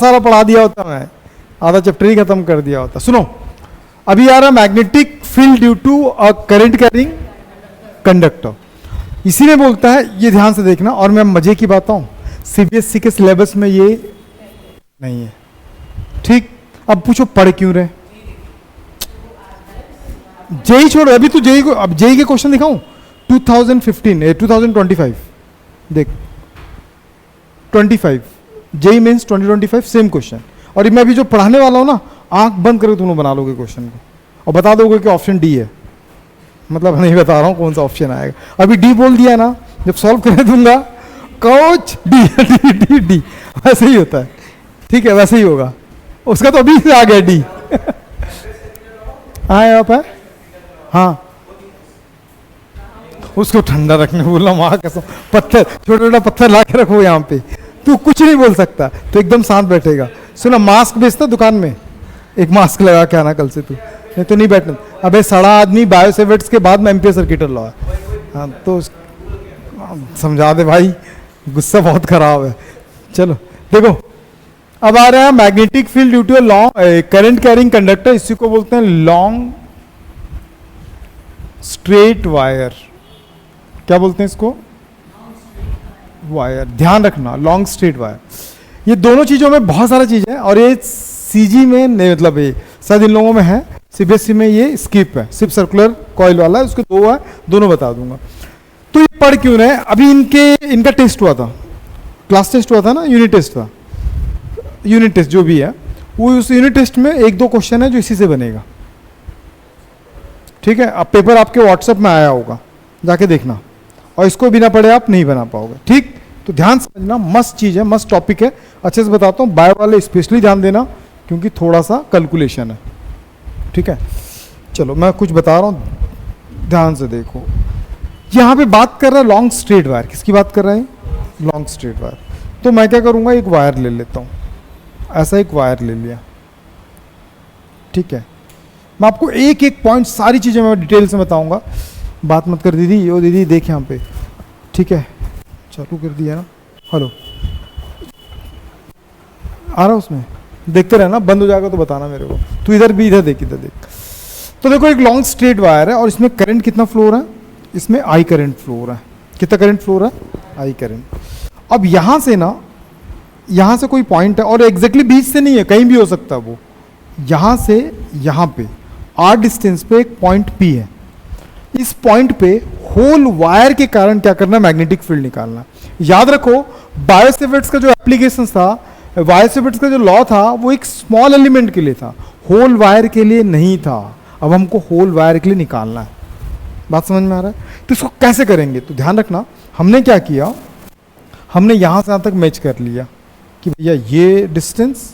सारा पढ़ा दिया होता, मैं आधा चैप्टर ही खत्म कर दिया होता। सुनो, अभी आ रहा magnetic field due to a current carrying conductor, इसी में बोलता है, ये ध्यान से देखना। और मैं मजे की बात हूँ, सीबीएसई के सिलेबस में ये नहीं है, ठीक। अब पूछो पढ़ क्यों रहे, जेई छोड़ो, अभी तू जेई को, अब जेई के क्वेश्चन दिखाऊं 2015 2025, देख 25 जेई मीन्स 2025 सेम क्वेश्चन। और मैं अभी जो पढ़ाने वाला हूं ना, आंख बंद करके तुम लोग बना लोगे क्वेश्चन को और बता दोगे कि ऑप्शन डी है, मतलब नहीं बता रहा हूं कौन सा ऑप्शन आएगा। अभी डी बोल दिया ना, जब सॉल्व करने दूंगा coach D D D D, वैसे ही होता है, ठीक है, वैसे ही होगा। उसका तो अभी से आ गया डी। हाँ आप है, हाँ उसको ठंडा रखने बोला, माँ कसम, पत्थर छोटा छोटा पत्थर ला के रखो यहाँ पे, तू कुछ नहीं बोल सकता, तो एकदम शांत बैठेगा। सुना, मास्क बेचता दुकान में, एक मास्क लगा के आना कल से तू, नहीं तो नहीं बैठना। अबे सड़ा आदमी बायोसेवेट्स के बाद में एम्पियर सर्किटर लगा, हाँ तो समझा दे भाई, गुस्सा बहुत खराब है। चलो देखो, अब आ रहा है magnetic field due to a long current carrying conductor, इसी को बोलते हैं लॉन्ग स्ट्रेट वायर। क्या बोलते हैं इसको? वायर। ध्यान रखना, लॉन्ग स्ट्रेट वायर। ये दोनों चीजों में बहुत सारा चीज है, और ये सीजी में नहीं, मतलब ये शायद इन लोगों में है, सीबीएसई में ये स्किप है, सिर्फ सर्कुलर कॉइल वाला है, उसके दो है, दोनों बता दूंगा। तो ये पढ़ क्यों रहे? अभी इनका टेस्ट हुआ था, क्लास टेस्ट हुआ था ना, यूनिट टेस्ट था, यूनिट टेस्ट जो भी है वो, उस यूनिट टेस्ट में एक दो क्वेश्चन है जो इसी से बनेगा, ठीक है। अब पेपर आपके व्हाट्सएप में आया होगा, जाके देखना, और इसको बिना पढ़े आप नहीं बना पाओगे, ठीक। तो ध्यान समझना, मस्त चीज है, मस्त टॉपिक है, अच्छे से बताता हूँ। बायो वाले स्पेशली ध्यान देना, क्योंकि थोड़ा सा कैलकुलेशन है, ठीक है। चलो मैं कुछ बता रहा हूँ, ध्यान से देखो। यहाँ पे बात कर रहा है लॉन्ग स्ट्रेट वायर, किसकी बात कर रहा है? Long straight wire. तो मैं क्या करूँगा, एक वायर ले लेता हूँ, ऐसा एक वायर ले लिया, ठीक है। मैं आपको एक एक पॉइंट, सारी चीज़ें मैं डिटेल से बताऊंगा, बात मत कर दीदी, ओ दीदी देख यहाँ पे, ठीक है। चालू कर दिया ना, हेलो आ रहा उसमें, देखते रहना, बंद हो जाएगा तो बताना मेरे को। तू इधर भी, इधर देख, इधर देख। तो देखो, एक लॉन्ग स्ट्रेट वायर है, और इसमें करंट कितना फ्लो हो रहा है? इसमें आई करंट फ्लो हो रहा है। कितना करंट फ्लो हो रहा है? I current. अब यहाँ से ना, यहाँ से कोई पॉइंट है, और एग्जैक्टली बीच से नहीं है, कहीं भी हो सकता है वो, यहाँ से यहाँ पे आर डिस्टेंस पे एक पॉइंट पी है। इस पॉइंट पे होल वायर के कारण क्या करना? मैग्नेटिक फील्ड निकालना। याद रखो, बायोसेवर्ट्स का जो एप्लीकेशन था, बायोसेवर्ट्स का जो लॉ था, वो एक स्मॉल एलिमेंट के लिए था, होल वायर के लिए नहीं था। अब हमको होल वायर के लिए निकालना है, बात समझ में आ रहा है? तो इसको कैसे करेंगे? तो ध्यान रखना, हमने क्या किया, हमने यहां से यहां तक मैच कर लिया कि भैया ये डिस्टेंस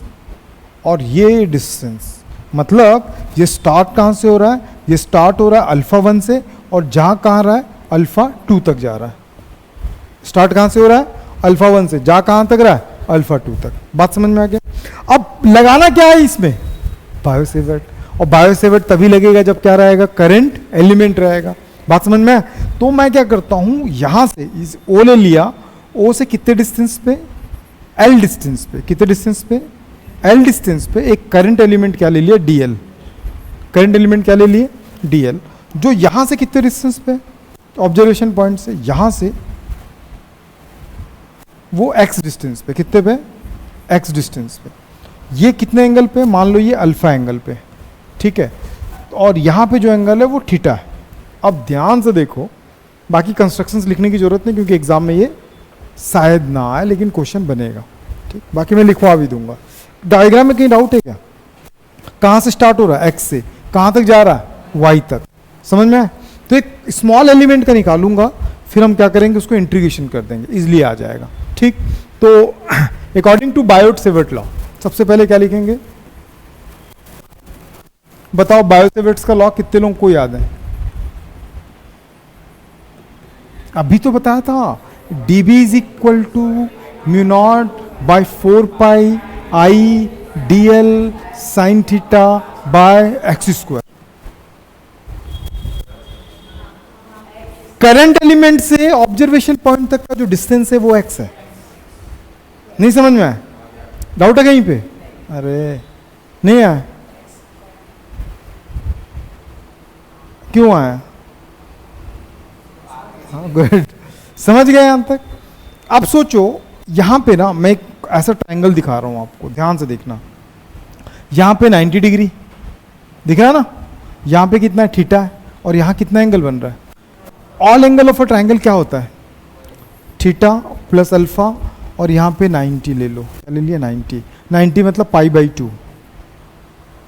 और ये डिस्टेंस, मतलब ये स्टार्ट कहाँ से हो रहा है? ये स्टार्ट हो रहा है अल्फा 1 से, और जहाँ कहाँ रहा है? अल्फा 2 तक जा रहा है। स्टार्ट कहाँ से हो रहा है? अल्फा 1 से, जा कहाँ तक रहा है? अल्फा 2 तक। बात समझ में आ गया? अब लगाना क्या है इसमें? बायोसेवर्ट। और बायोसेवर्ट तभी लगेगा जब क्या रहेगा? करंट एलिमेंट रहेगा। बात समझ में आया? तो मैं क्या करता हूँ, यहाँ से इस ओ ले लिया, ओ से कितने डिस्टेंस पे? एल डिस्टेंस पे। कितने डिस्टेंस पे? एल डिस्टेंस पे एक करंट एलिमेंट क्या ले लिया? डीएल। करंट एलिमेंट क्या ले लिए? डीएल। जो यहां से कितने डिस्टेंस पे? ऑब्जर्वेशन पॉइंट से यहां से वो एक्स डिस्टेंस पे। कितने पे? एक्स डिस्टेंस पे। ये कितने एंगल पे? मान लो ये अल्फा एंगल पे, ठीक है। और यहां पे जो एंगल है वो थीटा है। अब ध्यान से देखो, बाकी कंस्ट्रक्शंस लिखने की जरूरत नहीं, क्योंकि एग्जाम में ये शायद ना आए, लेकिन क्वेश्चन बनेगा, ठीक। बाकी मैं लिखवा भी दूंगा। डायग्राम में कहीं डाउट है क्या? कहां से स्टार्ट हो रहा है? एक्स से। कहां तक जा रहा है? वाई तक। समझ में आए? तो एक स्मॉल एलिमेंट का निकालूंगा, फिर हम क्या करेंगे, उसको इंटीग्रेशन कर देंगे, इजिली आ जाएगा, ठीक। तो अकॉर्डिंग टू बायोट-सेवर्ट लॉ, सबसे पहले क्या लिखेंगे? बताओ, बायोट-सेवर्ट्स का लॉ कितने लोगों को याद है? अभी तो बताया था, dB is equal to mu naught by 4 pi I dl sine theta by X square. Current element से ऑब्जर्वेशन पॉइंट तक का जो डिस्टेंस है वो x है। नहीं समझ में आया? डाउट है कहीं पे? अरे नहीं आया, क्यों आया? हाँ गुड, समझ गए यहां तक। अब सोचो यहां पे ना मैं एक ऐसा ट्रायंगल दिखा रहा हूं आपको, ध्यान से देखना। यहां पे 90 डिग्री दिख रहा है ना, यहां पे कितना थीटा है और यहां कितना एंगल बन रहा है। All angle of a triangle क्या होता है? थीटा प्लस अल्फा, और यहां पे 90 ले लो, ले लिया 90, 90 मतलब पाई बाई 2,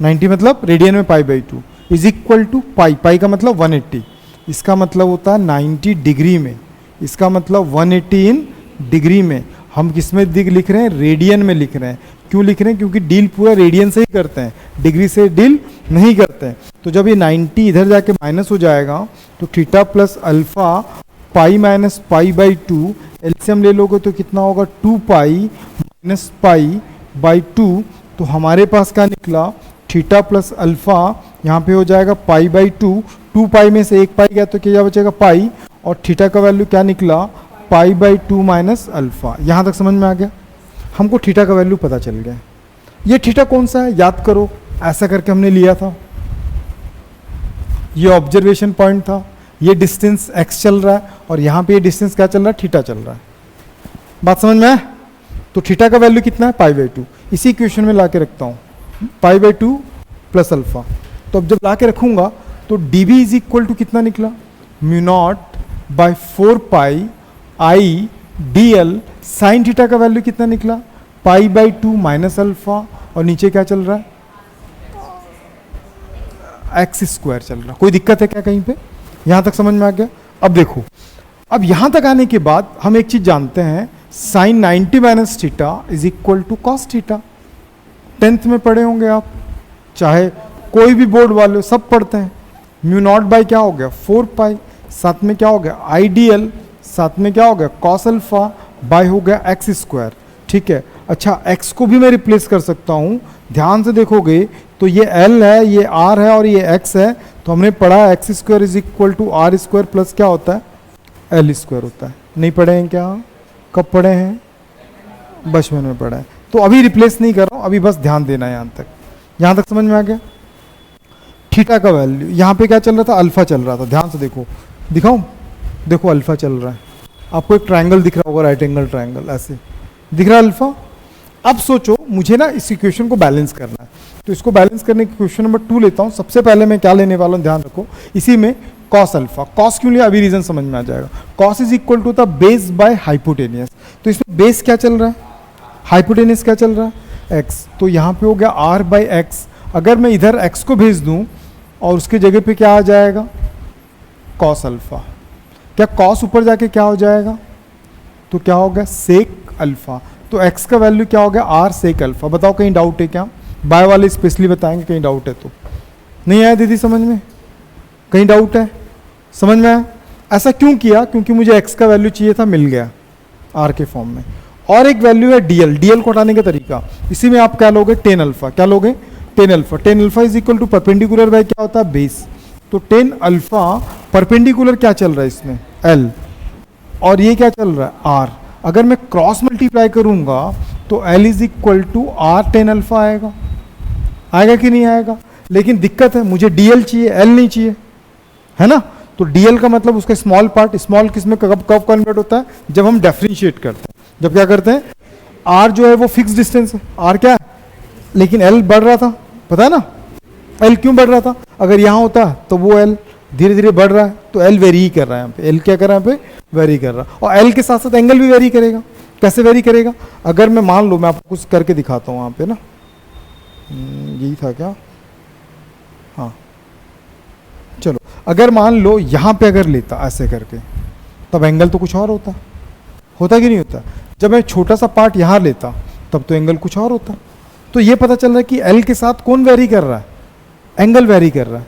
90 मतलब रेडियन में pi by 2 is equal to pi, pi का मतलब 180, इसका मतलब होता है 90 डिग्री में, इसका मतलब 180 इन डिग्री में। हम किस में लिख रहे हैं? रेडियन में लिख रहे हैं। क्यों लिख रहे हैं? क्योंकि डील पूरा रेडियन से ही करते हैं, डिग्री से डील नहीं करते हैं। तो जब ये 90 इधर जाके माइनस हो जाएगा तो theta plus alpha pi minus pi by 2, LCM ले लोगे तो कितना होगा? 2 पाई माइनस पाई बाई 2। तो हमारे पास क्या निकला? थीटा प्लस अल्फा यहाँ पे हो जाएगा पाई बाई 2, 2 पाई में से 1 पाई गया तो क्या बचेगा? पाई, और थीटा का वैल्यू क्या निकला? पाई बाई 2 माइनस अल्फा। यहाँ तक समझ में आ गया? हमको थीटा का वैल्यू पता चल गया। ये थीटा कौन सा है याद करो, ऐसा करके हमने लिया था, ये ऑब्जर्वेशन पॉइंट था, ये डिस्टेंस x चल रहा है और यहाँ पे ये डिस्टेंस क्या चल रहा है? थीटा चल रहा है। बात समझ में आए? तो थीटा का वैल्यू कितना है? पाई बाई 2। इसी इक्वेशन में ला के रखता हूँ, पाई बाई 2 प्लस अल्फा। तो अब जब ला के रखूंगा तो D B is equal to कितना निकला? Mu naught by 4 pi I D L. Sine theta का वैल्यू कितना निकला? पाई बाई 2 माइनस अल्फा, और नीचे क्या चल रहा है? एक्स स्क्वायर चल रहा है। कोई दिक्कत है क्या कहीं पे? यहां तक समझ में आ गया? अब देखो, अब यहां तक आने के बाद हम एक चीज जानते हैं, sine 90 minus theta is equal to cos theta. 10th में पढ़े होंगे आप, चाहे कोई भी बोर्ड वाले सब पढ़ते हैं। म्यू नॉट बाई क्या हो गया? 4 पाई, साथ में क्या हो गया? आई डी एल, साथ में क्या हो गया? कॉस अल्फा, बाय हो गया एक्स स्क्वायर। ठीक है, अच्छा एक्स को भी मैं रिप्लेस कर सकता हूं। ध्यान से देखोगे तो ये एल है, ये आर है और ये एक्स है। तो हमने पढ़ा X square is equal to R square plus क्या होता है? एल स्क्वायर होता है। नहीं पढ़े हैं क्या? कब पढ़े हैं? बचपन में पढ़ा है। तो अभी रिप्लेस नहीं कर रहा हूं, अभी बस ध्यान देना है यहां तक समझ में आ गया? थीटा का वैल्यू यहाँ पे क्या चल रहा था? अल्फा चल रहा था। ध्यान से देखो, दिखाऊं? देखो अल्फा चल रहा है, आपको एक ट्रायंगल दिख रहा होगा, राइट एंगल ट्रायंगल, ऐसे दिख रहा है अल्फा। अब सोचो मुझे ना इस इक्वेशन को बैलेंस करना है, तो इसको बैलेंस करने की क्वेश्चन नंबर 2 लेता हूँ। सबसे पहले मैं क्या लेने वाला हूँ, ध्यान रखो, इसी में कॉस अल्फा। कॉस क्यों लिया अभी रीजन समझ में आ जाएगा। Cos is equal to the base by hypotenuse. तो इसमें बेस क्या चल रहा है? हाइपोटेनियस क्या चल रहा है? एक्स। तो यहाँ पे हो गया आर बाई एक्स। अगर मैं इधर एक्स को भेज दूँ और उसके जगह पे क्या आ जाएगा? Cos alpha. क्या कॉस ऊपर जाके क्या हो जाएगा? तो क्या हो गया? Sec alpha. तो x का वैल्यू क्या हो गया? R sec alpha. बताओ कहीं डाउट है क्या? बाय वाले स्पेशली बताएंगे कहीं डाउट है तो। नहीं आया दीदी समझ में? कहीं डाउट है? समझ में आया? ऐसा क्यों किया? क्योंकि मुझे x का वैल्यू चाहिए था, मिल गया r के फॉर्म में। और एक वैल्यू है dl। dl को हटाने का तरीका, इसी में आप क्या लोगे? Tan alpha. क्या लोगे? Tan alpha. Tan alpha is equal to perpendicular by क्या होता है? बेस। तो टेन अल्फा परपेंडिकुलर क्या चल रहा है इसमें? l, और ये क्या चल रहा है? r। अगर मैं क्रॉस मल्टीप्लाई करूंगा तो l is equal to R tan alpha आएगा। आएगा कि नहीं आएगा? लेकिन दिक्कत है, मुझे dl चाहिए, l नहीं चाहिए, है ना? तो dl का मतलब उसका स्मॉल पार्ट, स्मॉल किस में कब कन्वर्ट होता है? जब हम डिफरेंशिएट करते हैं। जब क्या करते हैं? r जो है वो फिक्स डिस्टेंस है, r क्या है, लेकिन l बढ़ रहा था, पता है ना? l क्यों बढ़ रहा था? अगर यहाँ होता तो वो l धीरे धीरे बढ़ रहा है, तो l वेरी ही कर रहा है यहाँ पे। l क्या कर रहा है यहाँ पे? वेरी कर रहा है। और l के साथ साथ एंगल भी वेरी करेगा। कैसे वेरी करेगा? अगर मैं मान लो, मैं आपको कुछ करके दिखाता हूँ वहाँ पे ना, यही था क्या? हाँ चलो, अगर मान लो यहाँ पे अगर लेता ऐसे करके, तब एंगल तो कुछ और होता कि नहीं होता? जब मैं छोटा सा पार्ट यहाँ लेता तब तो एंगल कुछ और होता। तो ये पता चल रहा है कि l के साथ कौन वेरी कर रहा है? एंगल वेरी कर रहा है।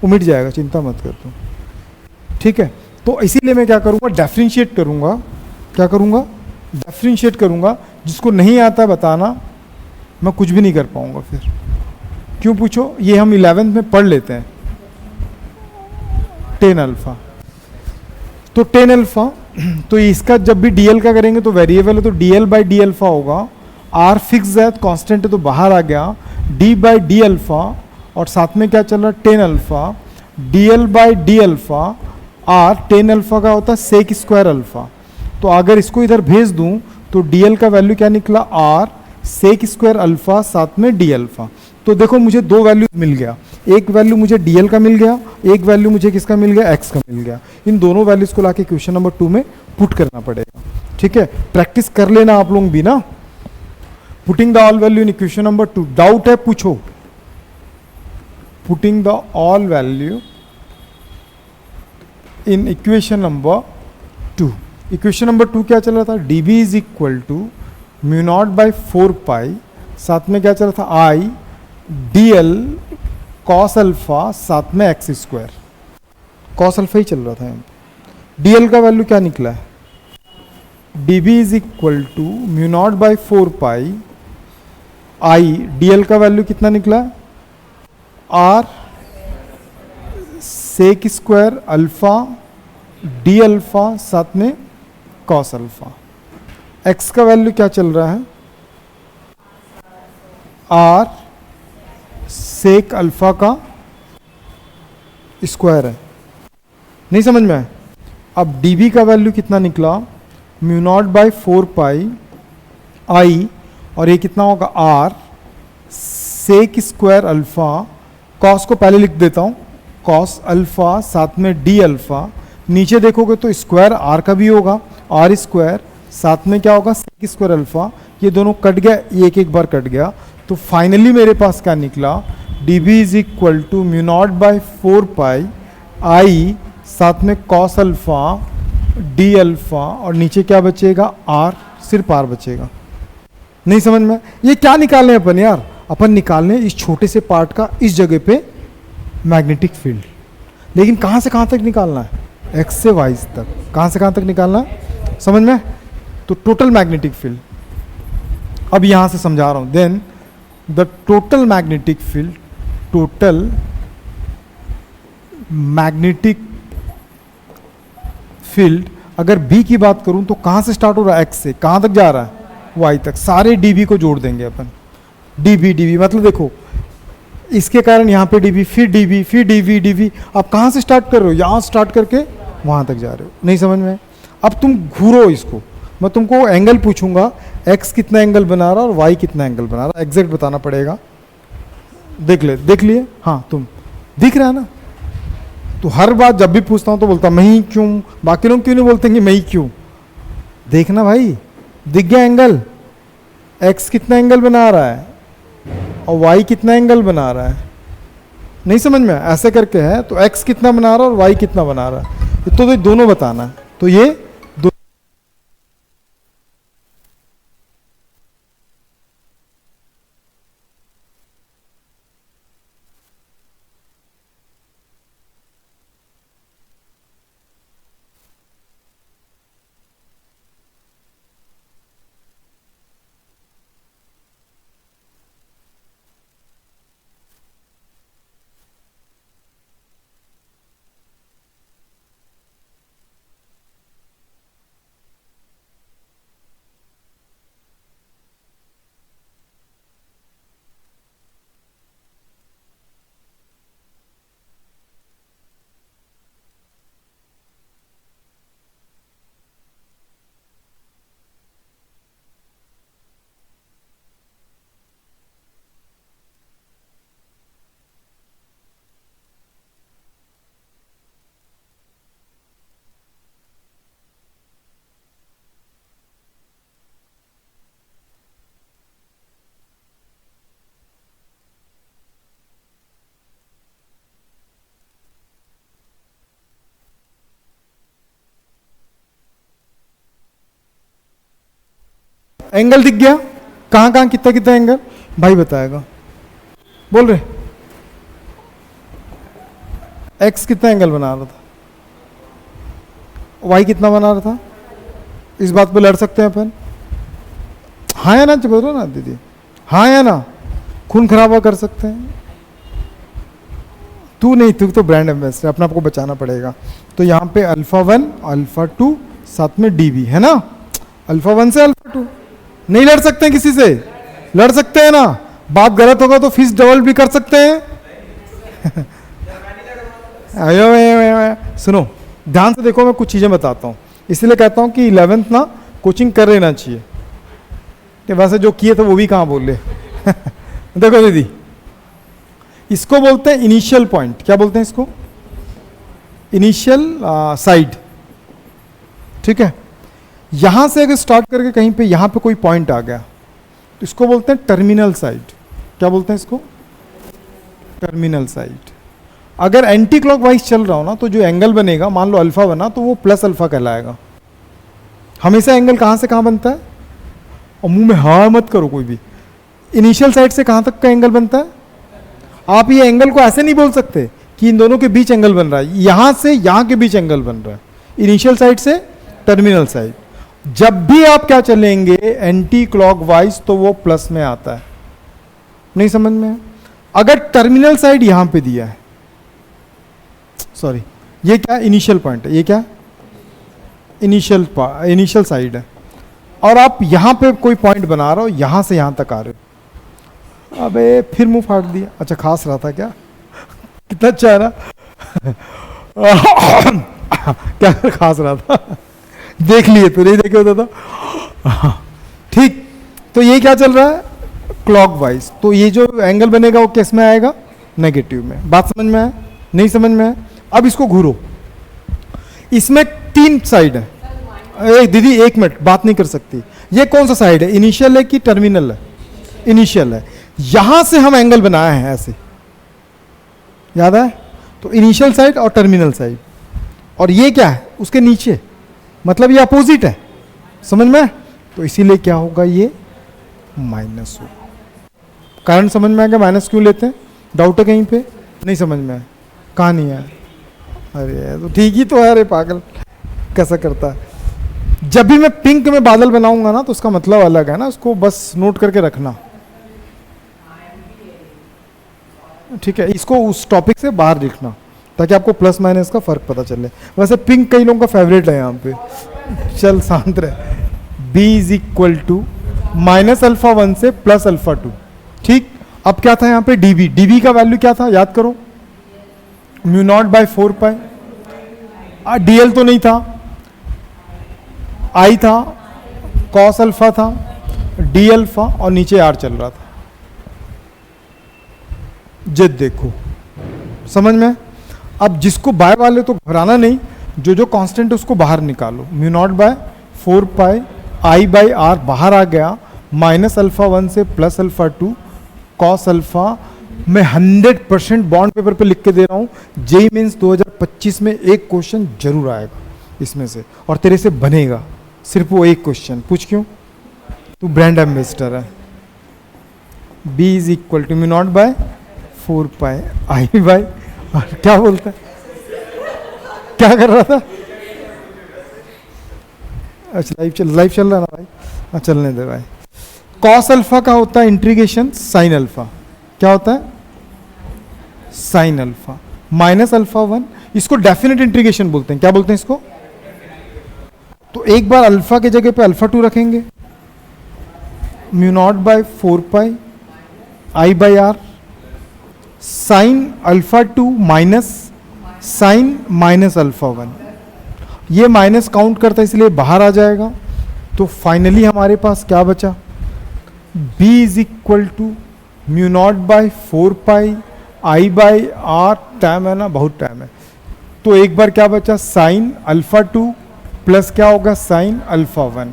वो मिट जाएगा, चिंता मत कर तुम, ठीक है? तो इसीलिए मैं क्या करूँगा? डिफरेंशिएट करूँगा। क्या करूँगा? डिफरेंशिएट करूँगा। जिसको नहीं आता है बताना, मैं कुछ भी नहीं कर पाऊँगा फिर। क्यों पूछो? ये हम 11th में पढ़ लेते हैं, टेन अल्फा। तो टेन अल्फा, तो इसका जब भी dl का करेंगे तो वेरिएबल है, तो dl बाई डी अल्फा होगा, आर फिक्स है, कांस्टेंट है तो बाहर आ गया, डी बाई डी अल्फा और साथ में क्या चल रहा है tan alpha, D L by D alpha, R tan alpha का होता है सेक स्क्वायर अल्फा। तो अगर इसको इधर भेज दूं तो डी एल का वैल्यू क्या निकला, आर सेक स्क्वायर अल्फा साथ में डी अल्फा। तो देखो मुझे दो वैल्यू मिल गया, एक वैल्यू मुझे डी एल का मिल गया, एक वैल्यू मुझे किसका मिल गया, एक्स का मिल गया। इन दोनों वैल्यूज को लाके क्वेश्चन नंबर 2 में पुट करना पड़ेगा। ठीक है, प्रैक्टिस कर लेना आप लोग भी ना, putting the all value in equation number 2। Doubt है पूछो, putting the all value in equation number 2। Equation number 2 क्या चल रहा था, D B is equal to mu naught by 4 pi, साथ में क्या चल रहा था I D L cos alpha साथ में एक्स स्क्वायर, कॉस अल्फा ही चल रहा था। डी एल का वैल्यू क्या निकला है, D B is equal to mu naught by 4 pi I, D L का वैल्यू कितना निकला, R sec square alpha D alpha साथ में कॉस अल्फा। एक्स का वैल्यू क्या चल रहा है, आर सेक अल्फा का स्क्वायर है, नहीं समझ में आया। अब डी बी का वैल्यू कितना निकला, mu naught by 4 pi I और ये कितना होगा R sec square alpha, cos को पहले लिख देता हूँ, कॉस अल्फा साथ में डी अल्फा, नीचे देखोगे तो स्क्वायर आर का भी होगा, आर स्क्वायर साथ में क्या होगा सेक स्क्वायर अल्फा, ये दोनों कट गया, एक एक बार कट गया। तो फाइनली मेरे पास क्या निकला, D B is equal to mu naught by 4 pi I साथ में कॉस अल्फा डी अल्फा और नीचे क्या बचेगा आर, सिर्फ आर बचेगा। नहीं समझ में, ये क्या निकालने अपन यार, अपन निकालने इस छोटे से पार्ट का इस जगह पे मैग्नेटिक फील्ड, लेकिन कहाँ से कहाँ तक निकालना है, एक्स से वाई तक, कहाँ से कहाँ तक निकालना है, समझ में। तो टोटल मैग्नेटिक फील्ड अब यहाँ से समझा रहा हूँ, then the total magnetic field, total magnetic field अगर बी की बात करूं तो कहां से स्टार्ट हो रहा है, एक्स से कहां तक जा रहा है, वाई तक। सारे डीबी को जोड़ देंगे अपन, डीबी डीबी मतलब देखो इसके कारण यहां पे डीबी, फिर डीबी, फिर डीबी डीबी। आप कहां से स्टार्ट कर रहे हो, यहां स्टार्ट करके वहां तक जा रहे हो, नहीं समझ में। अब तुम घूरो इसको, मैं तुमको एंगल पूछूंगा, एक्स कितना एंगल बना रहा है और वाई कितना एंगल बना रहा है, एग्जैक्ट बताना पड़ेगा। देख लिए हाँ, तुम दिख रहा है ना। तो हर बात जब भी पूछता हूं तो बोलता मैं ही क्यों, बाकी लोग क्यों नहीं बोलते कि मैं ही क्यों। देखना भाई, दिख गया एंगल, एक्स कितना एंगल बना रहा है और वाई कितना एंगल बना रहा है, नहीं समझ में। ऐसे करके है तो एक्स कितना बना रहा है और वाई कितना बना रहा है, तो दोनों बताना है। तो ये एंगल दिख गया, कहां कहां कितना कितना एंगल भाई बताएगा, बोल रहे। एक्स कितना एंगल बना रहा था, वाई कितना बना रहा था, इस बात पे लड़ सकते हैं अपन, हाँ या ना बोलो ना दीदी, हाँ या ना, खून खराबा कर सकते हैं। तू नहीं, तू तो ब्रांड एम्बेसडर, अपने आप को बचाना पड़ेगा। तो यहाँ पे अल्फा 1 अल्फा 2 साथ में डी बी है ना, अल्फा 1 से अल्फा 2 नहीं लड़ सकते हैं किसी से? लड़ सकते हैं ना? बात गलत होगा तो फीस डबल भी कर सकते हैं। सुनो ध्यान से देखो, मैं कुछ चीजें बताता हूँ, इसलिए कहता हूँ कि 11th ना कोचिंग कर लेना चाहिए, कि वैसे जो किए थे वो भी कहाँ बोल ले। देखो दीदी, इसको बोलते हैं इनिशियल पॉइंट। क्या बोलते हैं इसको? Initial side. ठीक है, यहां से अगर स्टार्ट करके कहीं पे यहां पे कोई पॉइंट आ गया तो इसको बोलते हैं टर्मिनल साइड। क्या बोलते हैं इसको? Terminal side. अगर एंटी क्लॉकवाइज चल रहा हो ना तो जो एंगल बनेगा, मान लो अल्फा बना, तो वो प्लस अल्फा कहलाएगा। हमेशा एंगल कहां से कहां बनता है? और मुंह में हाँ मत करो कोई भी। इनिशियल साइड से कहां तक का एंगल बनता है? आप ये एंगल को ऐसे नहीं बोल सकते कि इन दोनों के बीच एंगल बन रहा है, यहां से यहां के बीच एंगल बन रहा है, इनिशियल साइड से टर्मिनल साइड। जब भी आप क्या चलेंगे एंटी क्लॉकवाइज तो वो प्लस में आता है। नहीं समझ में? अगर टर्मिनल साइड यहां पे दिया है, सॉरी ये क्या इनिशियल पॉइंट है, ये क्या इनिशियल साइड है, और आप यहां पे कोई पॉइंट बना रहे हो, यहां से यहां तक आ रहे हो। अबे फिर मुंह फाड़ दिया। अच्छा खांस रहा था क्या? कितना अच्छा है ना। क्या खांस रहा था? देख लिए तो नहीं देखे होता था। ठीक, तो ये क्या चल रहा है? क्लॉकवाइज। तो ये जो एंगल बनेगा वो किस में आएगा? नेगेटिव में। बात समझ में आए? नहीं समझ में आए? अब इसको घूरो, इसमें 3 साइड है। दीदी 1 मिनट, बात नहीं कर सकती। ये कौन सा साइड है? इनिशियल है कि टर्मिनल है? इनिशियल है। यहां से हम एंगल बनाए हैं ऐसे, याद है? तो इनिशियल साइड और टर्मिनल साइड। और ये क्या है? उसके नीचे, मतलब ये अपोजिट है। समझ में? तो इसीलिए क्या होगा? ये माइनस होगा। कारण समझ में आएगा माइनस क्यों लेते हैं? डाउट है कहीं पे? नहीं समझ में आया? कहाँ नहीं आया? अरे तो ठीक ही तो है। अरे पागल कैसा करता है। जब भी मैं पिंक में बादल बनाऊंगा ना तो उसका मतलब अलग है ना, उसको बस नोट करके रखना। ठीक है, इसको उस टॉपिक से बाहर लिखना ताकि आपको प्लस माइनस का फर्क पता चले। वैसे पिंक कई लोगों का फेवरेट है यहाँ पे। चल शांत रहे। b is equal to minus alpha 1 से प्लस अल्फा 2। ठीक, अब क्या था यहाँ पे? dv। dv का वैल्यू क्या था याद करो? Mu naught by 4 pi. dl तो नहीं था, i था, cos अल्फा था, d अल्फा, और नीचे r चल रहा था। जिद देखो, समझ में? अब जिसको बाय वाले तो घबराना नहीं, जो जो कांस्टेंट उसको बाहर निकालो। Mu naught by 4 pi I by R बाहर आ गया, माइनस अल्फा 1 से प्लस अल्फा 2 कॉस अल्फा। मैं 100% बॉन्ड पेपर पे लिख के दे रहा हूँ, जेई मीन्स 2025 में एक क्वेश्चन जरूर आएगा इसमें से, और तेरे से बनेगा सिर्फ वो एक क्वेश्चन। पूछ क्यों? तू ब्रांड एम्बेसडर है। b is equal to mu naught by 4 pi I by, और क्या बोलता है? क्या कर रहा था? अच्छा लाइव चल रहा है ना भाई? हाँ चलने दे भाई। कॉस अल्फा का होता है इंटीग्रेशन साइन अल्फा। क्या होता है? Sine alpha minus alpha 1। इसको डेफिनेट इंटीग्रेशन बोलते हैं। क्या बोलते हैं इसको? तो एक बार अल्फा के जगह पे अल्फा 2 रखेंगे, mu naught by 4 pi I by are sine alpha 2 minus sine minus alpha 1। ये माइनस काउंट करता है इसलिए बाहर आ जाएगा। तो फाइनली हमारे पास क्या बचा? b is equal to mu naught by 4 pi I by r. Time है ना, बहुत टाइम है। तो एक बार क्या बचा? साइन अल्फा 2 प्लस क्या होगा? Sign alpha 1।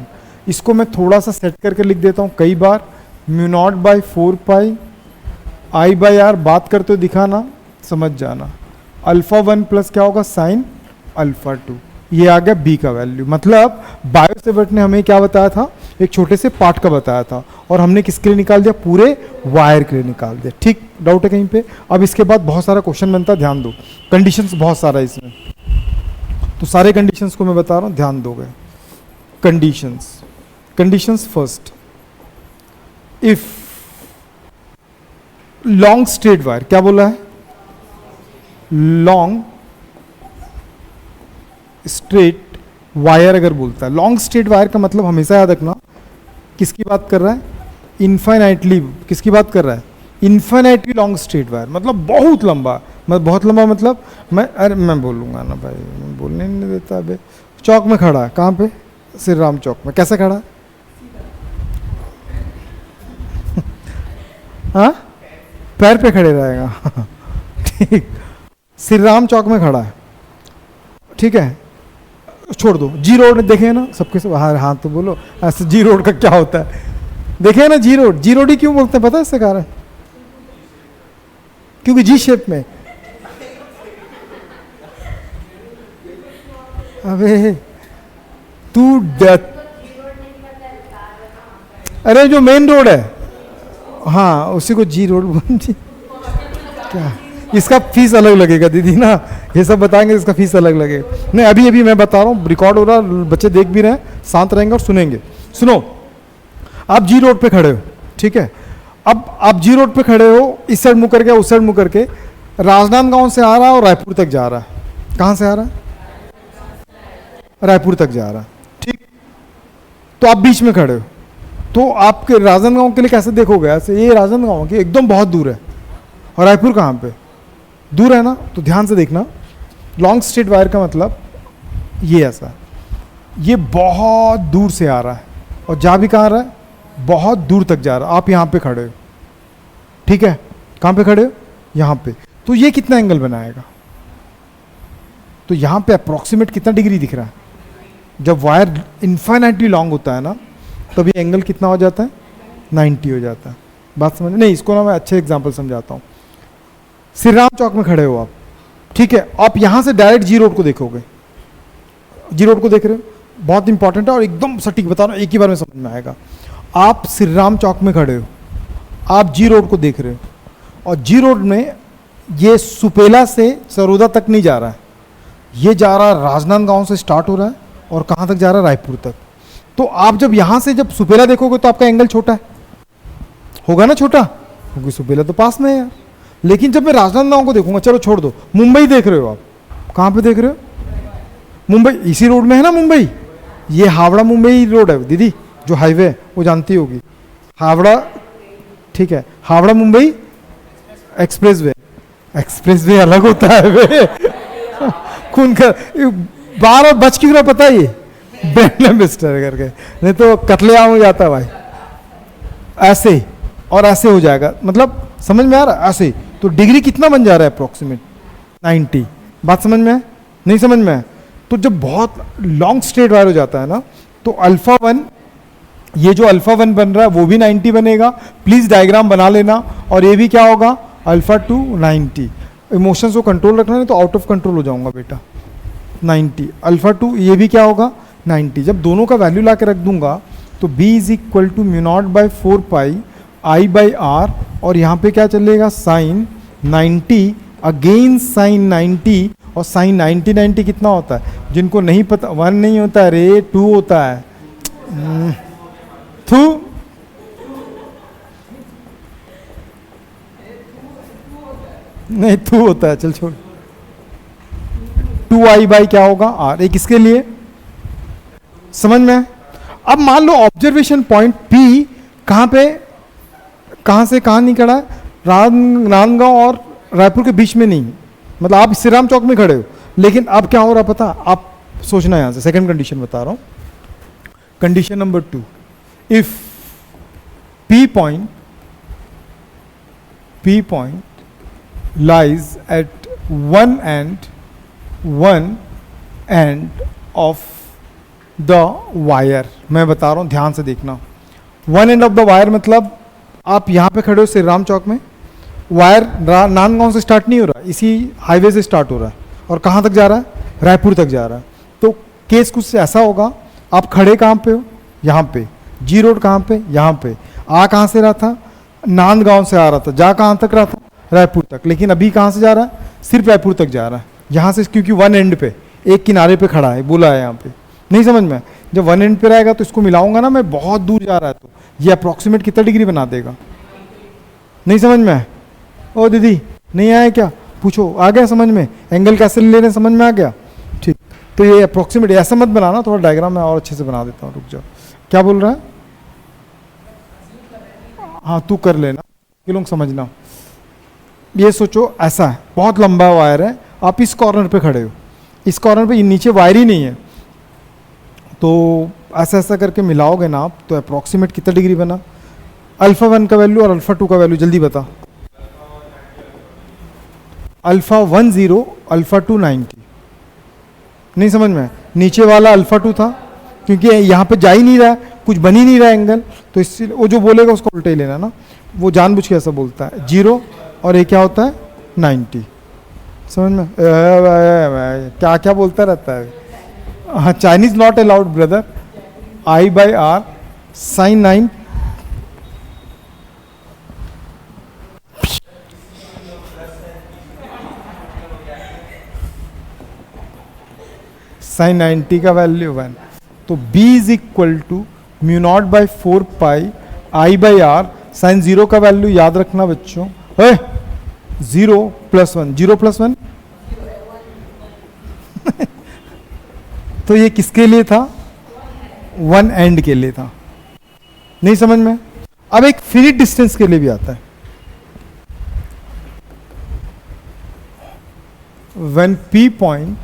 इसको मैं थोड़ा सा सेट करके लिख देता हूँ कई बार। Mu naught by 4 pi I by R, बात करते हो दिखाना, समझ जाना। अल्फा 1 प्लस क्या होगा? Sign alpha 2। ये आ गया b का वैल्यू। मतलब बायो सेवर्ट ने हमें क्या बताया था? एक छोटे से पार्ट का बताया था, और हमने किसके लिए निकाल दिया? पूरे वायर के लिए निकाल दिया। ठीक, डाउट है कहीं पे? अब इसके बाद बहुत सारा क्वेश्चन बनता है, ध्यान दो। कंडीशंस बहुत सारा है इसमें, तो सारे कंडीशंस को मैं बता रहा हूँ, ध्यान दोगे। Conditions first, if long straight wire, क्या बोला है? लॉन्ग स्ट्रेट वायर अगर बोलता है, लॉन्ग स्ट्रेट वायर का मतलब हमेशा याद रखना, किसकी बात कर रहा है? इन्फाइनाइटली, किसकी बात कर रहा है? इन्फाइनाइटली लॉन्ग स्ट्रेट वायर, मतलब बहुत लंबा। मैं बहुत लंबा मतलब मैं बोलूँगा ना भाई, मैं बोलने नहीं देता। अबे चौक में खड़ा है, कहाँ पे? श्री राम चौक में। कैसे खड़ा है? हाँ, पैर पे खड़े रहेगा। ठीक, श्री राम चौक में खड़ा है, ठीक है। छोड़ दो, जी रोड देखे ना सबके सब। हाँ तो बोलो ऐसे जी रोड का क्या होता है? देखे ना जी रोड। जी रोड ही क्यों बोलते हैं पता है इससे कारण? क्योंकि जी शेप में। अबे तू अरे जो मेन रोड है, हाँ उसी को जी रोड बोलती। क्या इसका फीस अलग लगेगा दीदी ना, ये सब बताएंगे, इसका फीस अलग लगेगा। नहीं अभी अभी मैं बता रहा हूँ, रिकॉर्ड हो रहा, बच्चे देख भी रहे हैं, शांत रहेंगे और सुनेंगे। सुनो, आप जी रोड पे खड़े हो, ठीक है। अब आप जी रोड पे खड़े हो, इस साइड मुँह करके उस साइड मुँह करके, राजनांदगांव से आ रहा है और रायपुर तक जा रहा है। कहाँ से आ रहा है? रायपुर तक जा रहा है, ठीक। तो आप बीच में खड़े हो, तो आपके राजनांदगांव के लिए कैसे देखोगे? ऐसे, ये राजनांदगांव की एकदम बहुत दूर है, और रायपुर कहाँ पे? दूर है ना। तो ध्यान से देखना, लॉन्ग स्ट्रेट वायर का मतलब ये ऐसा, ये बहुत दूर से आ रहा है और जा भी कहाँ रहा है? बहुत दूर तक जा रहा है। आप यहाँ पे खड़े हो, ठीक है। कहाँ पे खड़े हो? यहाँ पे। तो ये कितना एंगल बनाएगा? तो यहाँ पे अप्रोक्सीमेट कितना डिग्री दिख रहा है? जब वायर इन्फाइनाइटली लॉन्ग होता है ना, तब ये एंगल कितना हो जाता है? 90 हो जाता है। बात समझ नहीं? इसको ना मैं अच्छे एग्जांपल समझाता हूँ। श्री राम चौक में खड़े हो आप, ठीक है। आप यहाँ से डायरेक्ट जी रोड को देखोगे, जी रोड को देख रहे हो, बहुत इंपॉर्टेंट है और एकदम सटीक बता रहा हूँ, एक ही बार में समझ में आएगा। आप श्री राम चौक में खड़े हो, आप जी रोड को देख रहे हो, और जी रोड में ये सुपेला से सरोदा तक नहीं जा रहा है, ये जा रहा है राजनांदगांव से स्टार्ट हो रहा है और कहाँ तक जा रहा है? रायपुर तक। तो आप जब यहाँ से जब सुपेला देखोगे तो आपका एंगल छोटा है, होगा ना छोटा, क्योंकि सुपेला तो पास में है यार। लेकिन जब मैं राजनांदगांव को देखूंगा, चलो छोड़ दो, मुंबई देख रहे हो आप, कहाँ पे देख रहे हो? मुंबई इसी रोड में है ना मुंबई। ये हावड़ा मुंबई रोड है दीदी, जो हाईवे है वो जानती होगी, हावड़ा, ठीक है। हावड़ा मुंबई एक्सप्रेसवे, एक्सप्रेसवे अलग होता है वे। खून का 12 बच क्यों रहा पता है? ये ब्रांड एम्बेसडर करके, नहीं तो कतलेआम हो जाता भाई। ऐसे और ऐसे हो जाएगा, मतलब समझ में आ रहा है? ऐसे तो डिग्री कितना बन जा रहा है? अप्रोक्सीमेट 90। बात समझ में है? नहीं समझ में है? तो जब बहुत लॉन्ग स्ट्रेट वायर हो जाता है ना, तो अल्फा 1, ये जो अल्फा 1 बन रहा है वो भी 90 बनेगा। प्लीज डायग्राम बना लेना। और ये भी क्या होगा? अल्फा 2 90। इमोशंस को कंट्रोल रखना, नहीं तो आउट ऑफ कंट्रोल हो जाऊंगा बेटा। 90 अल्फा 2, ये भी क्या होगा? 90। जब दोनों का वैल्यू ला के रख दूंगा तो B is equal to μ0/4 pi I/R, और यहाँ पे क्या चलेगा? साइन 90 अगेन साइन 90, और साइन 90 कितना होता है? जिनको नहीं पता, 1 नहीं होता है रे, 2 होता है। थू, नहीं 2 होता है, चल छोड़। 2I/ क्या होगा? R। एक इसके लिए समझ में? अब मान लो ऑब्जर्वेशन पॉइंट P कहाँ पे, कहाँ से कहाँ निकला है? राजनांदगांव और रायपुर के बीच में नहीं, मतलब आप श्री राम चौक में खड़े हो। लेकिन अब क्या हो रहा पता? आप सोचना यहाँ से, सेकंड कंडीशन बता रहा हूँ। Condition number 2, if P point lies at one end of the wire। मैं बता रहा हूँ, ध्यान से देखना। One end of the wire मतलब आप यहाँ पे खड़े हो श्री राम चौक में, वायर नांदगांव से स्टार्ट नहीं हो रहा, इसी हाईवे से स्टार्ट हो रहा है, और कहाँ तक जा रहा है? रायपुर तक जा रहा है। तो केस कुछ ऐसा होगा, आप खड़े कहाँ पे हो? यहाँ पे। जी रोड कहाँ पे? यहाँ पे। आ कहाँ से रहा था? नांदगांव से आ रहा था। जा कहाँ तक रहा था? रायपुर तक। लेकिन अभी कहाँ से जा रहा है? सिर्फ रायपुर तक जा रहा है यहाँ से, क्योंकि वन एंड पे, एक किनारे पे खड़ा है, बोला है यहाँ पे। नहीं समझ में? जब वन एंड पे रहेगा तो इसको मिलाऊंगा ना मैं, बहुत दूर जा रहा है, तो ये अप्रोक्सीमेट कितना डिग्री बना देगा? नहीं समझ में? ओ दीदी नहीं आया क्या? पूछो, आ गया समझ में? एंगल कैसे ले रहे हैं समझ में आ गया? ठीक। तो ये अप्रोक्सीमेट, ऐसा मत बनाना, थोड़ा डायग्राम मैं और अच्छे से बना देता हूँ, रुक जाओ। क्या बोल रहा है? हाँ तू कर लेना, ये लोग समझना। ये सोचो ऐसा है, बहुत लंबा वायर है, आप इस कॉर्नर पे खड़े हो, इस कॉर्नर पे नीचे वायर ही नहीं है, तो ऐसा ऐसा करके मिलाओगे ना आप, तो अप्रॉक्सीमेट कितना डिग्री बना? अल्फा 1 का वैल्यू और अल्फा 2 का वैल्यू जल्दी बता। Alpha 1 0, alpha 2 90। नहीं समझ में? नीचे वाला अल्फा 2 था, क्योंकि यहाँ पे जा ही नहीं रहा है, कुछ बन ही नहीं रहा एंगल, तो इससे वो जो बोलेगा उसको उल्टा ही लेना ना, वो जानबूझ के ऐसा बोलता है। 0 और ये क्या होता है? 90। समझ में? क्या क्या बोलता रहता है। हाँ, Chinese not allowed brother. I by are sine 9 sine 90 का वैल्यू 1, तो b is equal to mu naught by 4 pi I by are. Sine 0 का वैल्यू याद रखना बच्चों, 0 प्लस 1, 0 प्लस 1 तो ये किसके लिए था? वन एंड के लिए था। नहीं समझ में? अब एक फिनिट डिस्टेंस के लिए भी आता है। When p point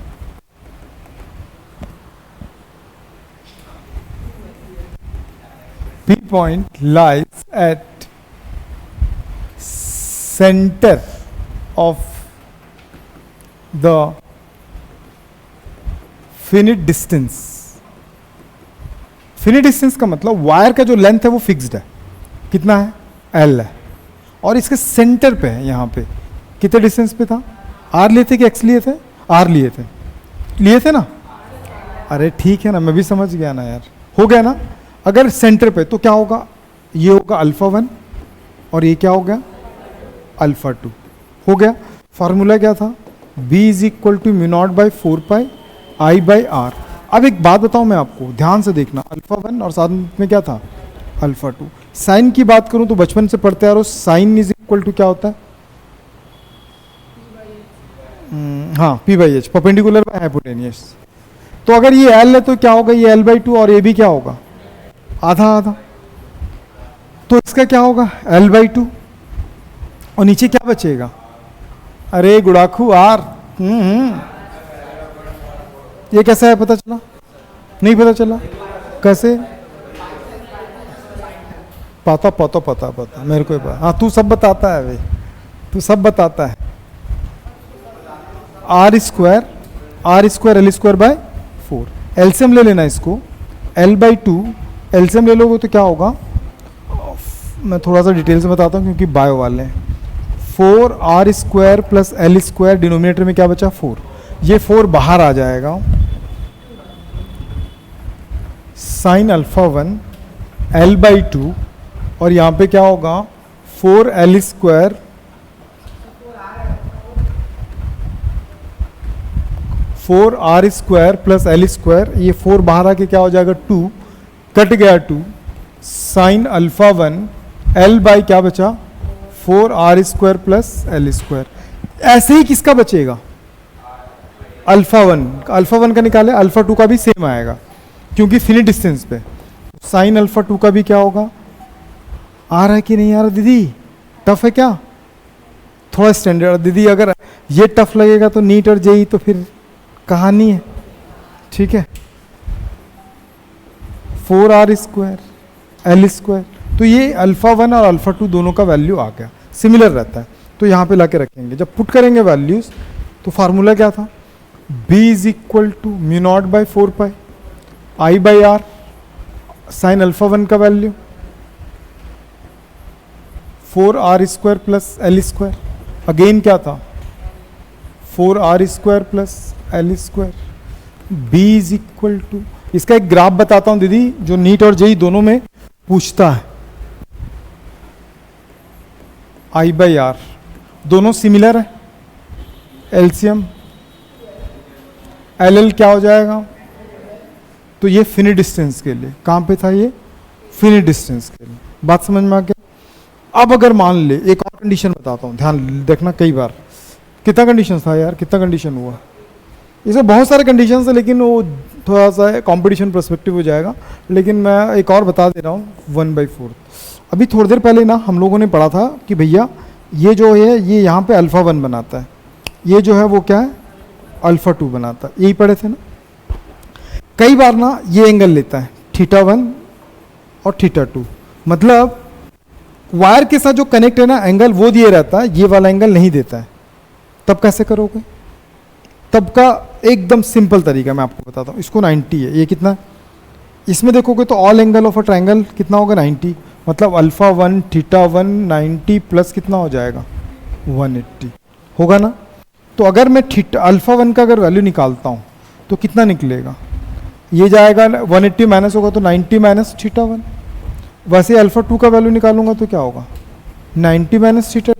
lies at center of the finite distance। Finite distance का मतलब वायर का जो लेंथ है वो फिक्स्ड है, कितना है? L है, और इसके सेंटर पे है। यहाँ पे कितने डिस्टेंस पे था? R लिए थे कि X लिए थे? R लिए थे ना? अरे ठीक है ना, मैं भी समझ गया ना यार, हो गया ना। अगर सेंटर पे तो क्या होगा? ये होगा अल्फा 1 और ये क्या हो गया? अल्फा 2 हो गया। फार्मूला क्या था? b is equal to mu naught by 4 pi I by r. अब एक बात बताऊं मैं आपको, ध्यान से देखना, अल्फा 1 और साथ में क्या था? अल्फा 2। साइन की बात करूं तो बचपन से पढ़ते आ रहे हो, साइन इज इक्वल टू क्या होता है? हाँ, p by H, perpendicular by hypotenuse. तो अगर ये l है तो क्या होगा? ये l बाई 2, और ये भी क्या होगा? आधा आधा। तो इसका क्या होगा? L बाई 2, और नीचे क्या बचेगा? अरे गुड़ाखू आर। ये कैसा है, पता चला? नहीं पता चला? कैसे? पता मेरे को पता। हाँ, तू सब बताता है भाई, तू सब बताता है। R square l square by 4। LCM ले लेना इसको, L बाई 2 एलसीएम ले लोगे तो क्या होगा? मैं थोड़ा सा डिटेल से बताता हूँ क्योंकि बायो वाले हैं। 4r square plus l square, denominator में क्या बचा? 4। ये 4 बाहर आ जाएगा। साइन अल्फा 1 L बाई 2, और यहाँ पे क्या होगा? 4l square 4r square plus l square, ये 4 बाहर आके क्या हो जाएगा? 2, कट गया 2। साइन अल्फा 1 L बाई क्या बचा? 4r square plus l square. ऐसे ही किसका बचेगा? अल्फा 1 का निकाले, अल्फा 2 का भी सेम आएगा क्योंकि फिनिट डिस्टेंस पे। साइन अल्फा 2 का भी क्या होगा? आ रहा है कि नहीं आ रहा दीदी? टफ है क्या? थोड़ा स्टैंडर्ड दीदी, अगर ये टफ लगेगा तो नीट और जेई तो फिर कहानी है। ठीक है, 4r स्क्वायर एल स्क्वायर, तो ये अल्फा 1 और अल्फा 2 दोनों का वैल्यू आ गया, सिमिलर रहता है। तो यहाँ पे लाके रखेंगे, जब पुट करेंगे वैल्यूज तो फार्मूला क्या था? b is equal to mu naught by 4 pi I by are. Sine alpha 1 का value 4r square plus l square, again क्या था? 4r square plus l square. b is equal to, इसका एक graph बताता हूं दीदी जो नीट और जेई दोनों में पूछता है। आई बाई आर, दोनों सिमिलर है। एलसीएम एल एल क्या हो जाएगा? तो ये फिनिट डिस्टेंस के लिए, कहां पे था ये? फिनिट डिस्टेंस के लिए। बात समझ में आ गया? अब अगर मान ले, एक और कंडीशन बताता हूं, ध्यान देखना। कई बार कितना कंडीशन था यार, कितना कंडीशन हुआ? इसमें बहुत सारे कंडीशन है, लेकिन वो थोड़ा सा कंपटीशन पर्सपेक्टिव हो जाएगा। लेकिन मैं एक और बता दे रहा हूँ, 1/4। अभी थोड़ी देर पहले ना हम लोगों ने पढ़ा था कि भैया ये जो है ये यहाँ पे अल्फ़ा 1 बनाता है, ये जो है वो क्या है अल्फ़ा 2 बनाता है, यही पढ़े थे ना। कई बार ना ये एंगल लेता है θ1 और θ2, मतलब वायर के साथ जो कनेक्ट है ना एंगल वो दिए रहता है, ये वाला एंगल नहीं देता है। तब कैसे करोगे? तब का एकदम सिंपल तरीका मैं आपको बताता हूँ। इसको 90 है, ये कितना, इसमें देखोगे तो all angle of a triangle कितना होगा 90, मतलब α1 θ1 90 प्लस कितना हो जाएगा 180 होगा ना। तो अगर मैं α1 का अगर वैल्यू निकालता हूँ तो कितना निकलेगा, ये जाएगा 180 माइनस होगा तो 90 माइनस θ1। वैसे α2 का वैल्यू निकालूंगा तो क्या होगा 90 माइनस θ2।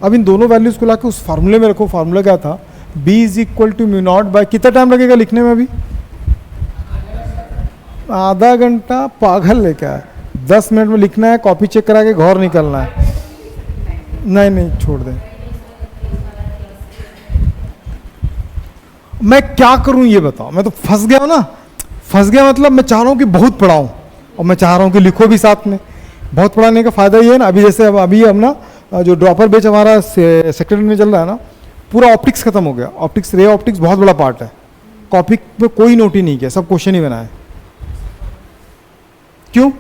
अब इन दोनों वैल्यूज को लाके उस फार्मूले में रखो। फार्मूला क्या था, B is equal to mu naught by, कितना टाइम लगेगा लिखने में अभी, आधा घंटा, पागल है क्या, 10 मिनट में लिखना है, कॉपी चेक करा के घर निकलना है। नहीं नहीं छोड़ दे, मैं क्या करूं ये बताओ, मैं तो फंस गया हूं ना। फंस गया मतलब मैं चाह रहा हूं कि बहुत पढ़ाऊं और मैं चाह रहा हूं कि लिखो भी साथ में। बहुत पढ़ाने का फायदा ये है ना, अभी जैसे अभी हम ना जो ड्रॉपर बैच हमारा सेक्टर में चल रहा है ना, पूरा ऑप्टिक्स खत्म हो गया। ऑप्टिक्स, रे ऑप्टिक्स बहुत बड़ा पार्ट है। कॉपी में कोई नोट ही नहीं किया, सब क्वेश्चन ही बनाए। क्यों?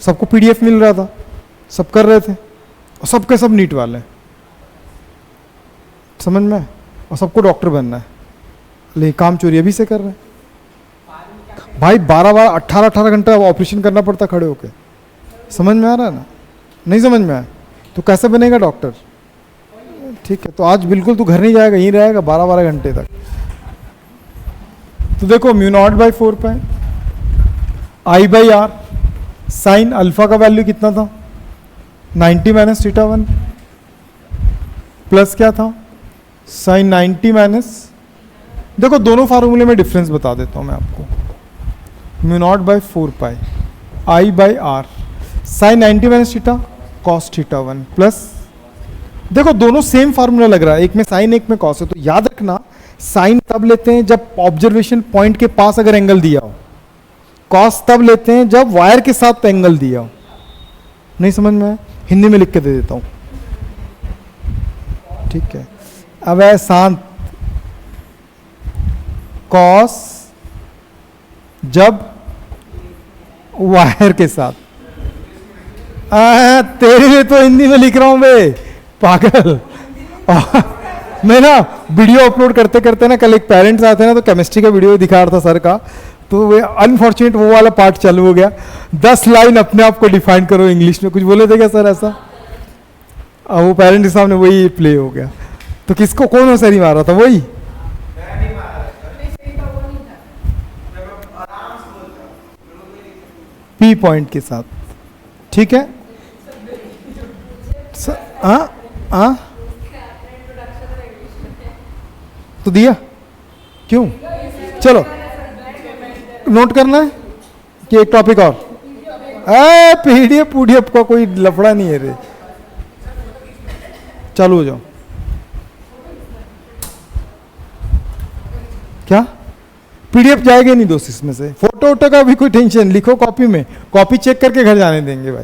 सबको पीडीएफ मिल रहा था, सब कर रहे थे और सबके सब नीट वाले, समझ में, और सबको डॉक्टर बनना है, लेकिन काम चोरी अभी से कर रहे हैं भाई। 12 18 घंटा ऑपरेशन करना पड़ता खड़े होके, समझ में आ रहा है ना? नहीं समझ में आया तो कैसे बनेगा डॉक्टर? ठीक है, तो आज बिल्कुल तू घर नहीं जाएगा, यहीं रहेगा 12 घंटे तक। तो देखो mu naught by 4 pi I by are, sine alpha का वैल्यू कितना था 90 माइनस θ1 प्लस क्या था साइन 90 माइनस, देखो दोनों फार्मूले में डिफरेंस बता देता हूं मैं आपको। Mu naught by 4 pi I by are sine 90 minus theta cos θ1 plus, देखो दोनों सेम फार्मूला लग रहा है, एक में साइन एक में कॉस है। तो याद रखना साइन तब लेते हैं जब ऑब्जर्वेशन पॉइंट के पास अगर एंगल दिया हो, कॉस तब लेते हैं जब वायर के साथ एंगल दिया हो। नहीं समझ में आया? हिंदी में लिख के दे देता हूं, ठीक है। अब है शांत, कॉस जब वायर के साथ, तेरे लिए तो हिंदी में लिख रहा हूं बे पागल। मैं ना वीडियो अपलोड करते करते ना, कल एक पेरेंट्स आते हैं ना, तो केमिस्ट्री का वीडियो दिखा रहा था सर का, तो वे अनफॉर्चुनेट वो वाला पार्ट चालू हो गया। 10 लाइन अपने आप को डिफाइन करो इंग्लिश में, कुछ बोले थे क्या सर ऐसा? वो पेरेंट के सामने वही प्ले हो गया। तो किसको, कौन सर ही मार रहा था? वही पी पॉइंट के साथ, ठीक है। तो दिया क्यों? चलो नोट करना है कि एक टॉपिक और, पीडीएफ का कोई लफड़ा नहीं है रे। चालू हो जाओ। क्या पीडीएफ जाएगा नहीं दोस्त इसमें से? फोटो वोटो का भी कोई टेंशन, लिखो कॉपी में, कॉपी चेक करके घर जाने देंगे भाई।